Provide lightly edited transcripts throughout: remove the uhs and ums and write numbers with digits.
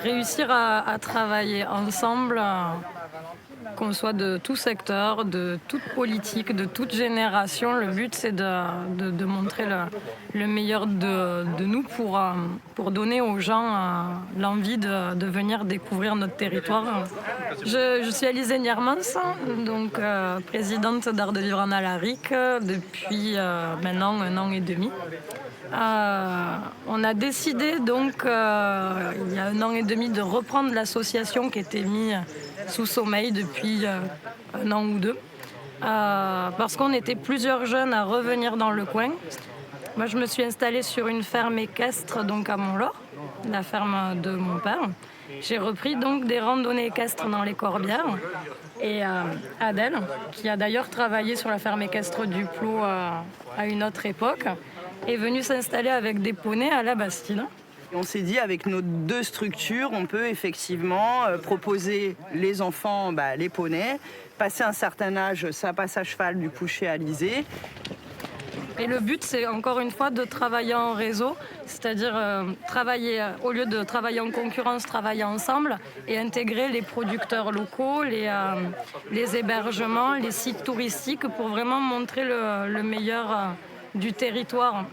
Réussir à travailler ensemble, qu'on soit de tout secteur, de toute politique, de toute génération. Le but, c'est de montrer le meilleur de nous pour donner aux gens l'envie de venir découvrir notre territoire. Je suis Alizée Niermans, donc présidente d'Art de Vivre en Alaric depuis maintenant 1 an et demi. On a décidé donc il y a 1 an et demi de reprendre l'association qui était mise sous sommeil depuis 1 an ou 2 parce qu'on était plusieurs jeunes à revenir dans le coin. Moi je me suis installée sur une ferme équestre donc à Montlore, la ferme de mon père. J'ai repris donc des randonnées équestres dans les Corbières et Adèle, qui a d'ailleurs travaillé sur la ferme équestre du Plot à une autre époque, est venue s'installer avec des poneys à la Bastide. On s'est dit avec nos 2 structures, on peut effectivement proposer les enfants, les poneys, passer un certain âge, ça passe à cheval du coup chez Alizée. Et le but, c'est encore une fois de travailler en réseau, c'est-à-dire travailler, au lieu de travailler en concurrence, travailler ensemble et intégrer les producteurs locaux, les hébergements, les sites touristiques pour vraiment montrer le meilleur du territoire.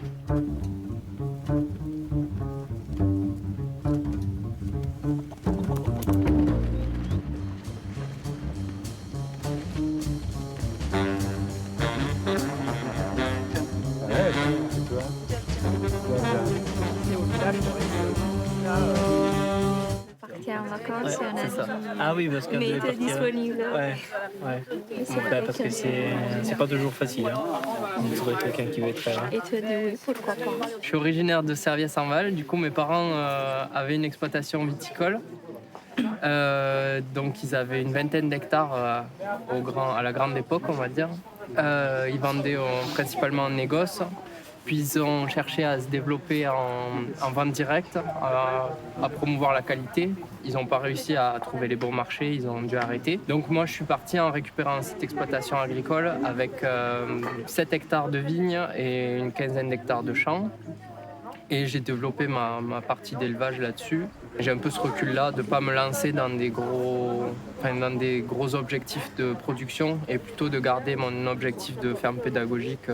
Partir en vacances, on a c'est ça. dit, Ah oui, parce qu'on mais devait était partir. disponible. Ouais. Parce que c'est pas toujours facile. De trouver quelqu'un qui veut être là. Et tu as dit oui, pourquoi pas. Je suis originaire de Serviès-en-Val. Du coup, mes parents avaient une exploitation viticole. Donc, ils avaient une vingtaine d'hectares à la grande époque, on va dire. Ils vendaient principalement en négoce. Puis ils ont cherché à se développer en vente directe, à promouvoir la qualité. Ils n'ont pas réussi à trouver les bons marchés, ils ont dû arrêter. Donc moi je suis parti en récupérant cette exploitation agricole avec 7 hectares de vignes et une quinzaine d'hectares de champs. Et j'ai développé ma partie d'élevage là-dessus. J'ai un peu ce recul-là de ne pas me lancer dans des gros objectifs de production et plutôt de garder mon objectif de ferme pédagogique.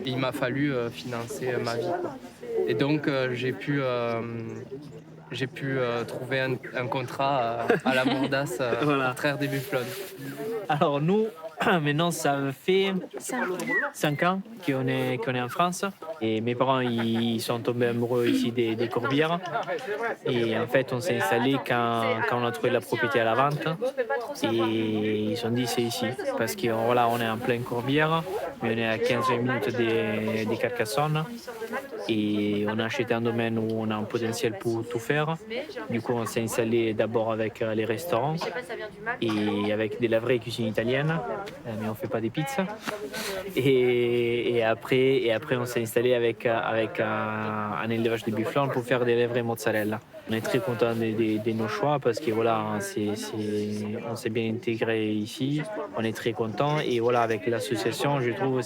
Il m'a fallu financer ma vie, quoi. Et donc j'ai pu trouver un contrat à la Mordasse pour traire des bufflons. Alors nous, maintenant ça fait 5 ans qu'on est en France. Et mes parents ils sont tombés amoureux ici des Corbières. Et en fait on s'est installé quand on a trouvé la propriété à la vente. Et ils se sont dit c'est ici. Parce qu'on on est en plein Corbière, mais on est à 15 minutes des Carcassonne. Et on a acheté un domaine où on a un potentiel pour tout faire. Du coup, on s'est installé d'abord avec les restaurants et avec des laveries et cuisine italienne, mais on ne fait pas des pizzas. Et après, on s'est installé avec un élevage de bufflons pour faire des laveries mozzarella. On est très content de nos choix parce que on s'est bien intégré ici. On est très content et avec l'association, je trouve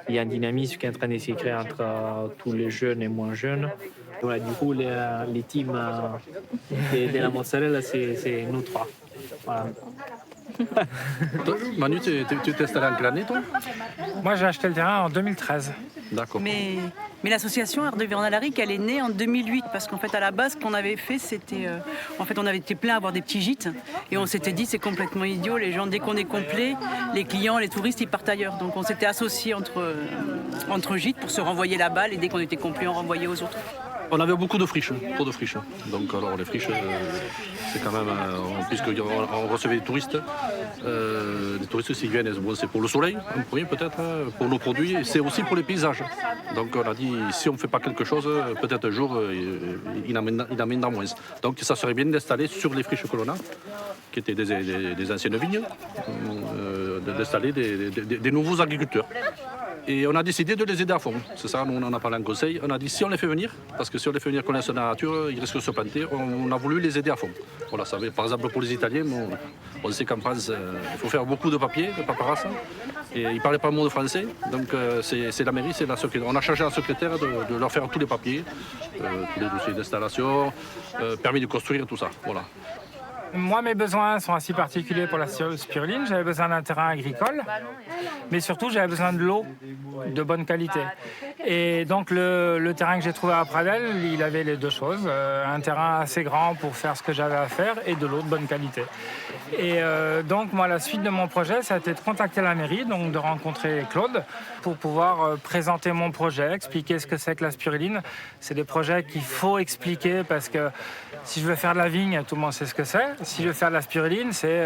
il y a un dynamisme qui est en train de se créer entre tous les jeunes et moins jeunes. Du coup, les teams de la mozzarella, c'est nous 3. Voilà. Manu, tu t'es installé en quelle année, toi? Moi, j'ai acheté le terrain en 2013. D'accord. Mais l'association Art de Vivre en Alaric, elle est née en 2008 parce qu'en fait à la base ce qu'on avait fait c'était on avait été plein à avoir des petits gîtes et on s'était dit c'est complètement idiot, les gens dès qu'on est complet, les clients, les touristes ils partent ailleurs. Donc on s'était associés entre gîtes pour se renvoyer la balle et dès qu'on était complet on renvoyait aux autres. On avait beaucoup de friches, trop de friches. Donc alors les friches, c'est quand même, puisqu'on recevait des touristes qui viennent, bon, c'est pour le soleil, en premier peut-être, pour nos produits, et c'est aussi pour les paysages. Donc on a dit, si on ne fait pas quelque chose, peut-être un jour, il amènera moins. Donc ça serait bien d'installer sur les friches que l'on a, qui étaient des anciennes vignes, d'installer des nouveaux agriculteurs. Et on a décidé de les aider à fond. C'est ça, nous on en a parlé en conseil. On a dit si on les fait venir, parce que si on les fait venir connaître la nature, ils risquent de se planter, on a voulu les aider à fond. Voilà, ça, par exemple pour les Italiens, on sait qu'en France, il faut faire beaucoup de papiers, de paperasse. Et ils ne parlaient pas un mot de français, donc c'est la mairie, c'est la secrétaire. On a chargé la secrétaire de leur faire tous les papiers, tous les dossiers d'installation, permis de construire, tout ça. Voilà. Moi, mes besoins sont assez particuliers pour la spiruline. J'avais besoin d'un terrain agricole, mais surtout, j'avais besoin de l'eau de bonne qualité. Et donc, le terrain que j'ai trouvé à Pradel, il avait les deux choses. Un terrain assez grand pour faire ce que j'avais à faire et de l'eau de bonne qualité. Et donc, moi, la suite de mon projet, ça a été de contacter la mairie, donc de rencontrer Claude pour pouvoir présenter mon projet, expliquer ce que c'est que la spiruline. C'est des projets qu'il faut expliquer parce que si je veux faire de la vigne, tout le monde sait ce que c'est. Si je veux faire de la spiruline, c'est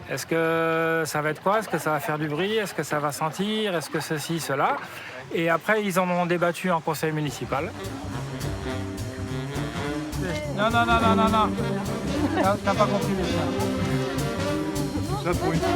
est-ce que ça va être quoi? Est-ce que ça va faire du bruit? Est-ce que ça va sentir? Est-ce que ceci, cela? Et après, ils en ont débattu en conseil municipal. Non. T'as pas compris les chiens. Ça pour une fois.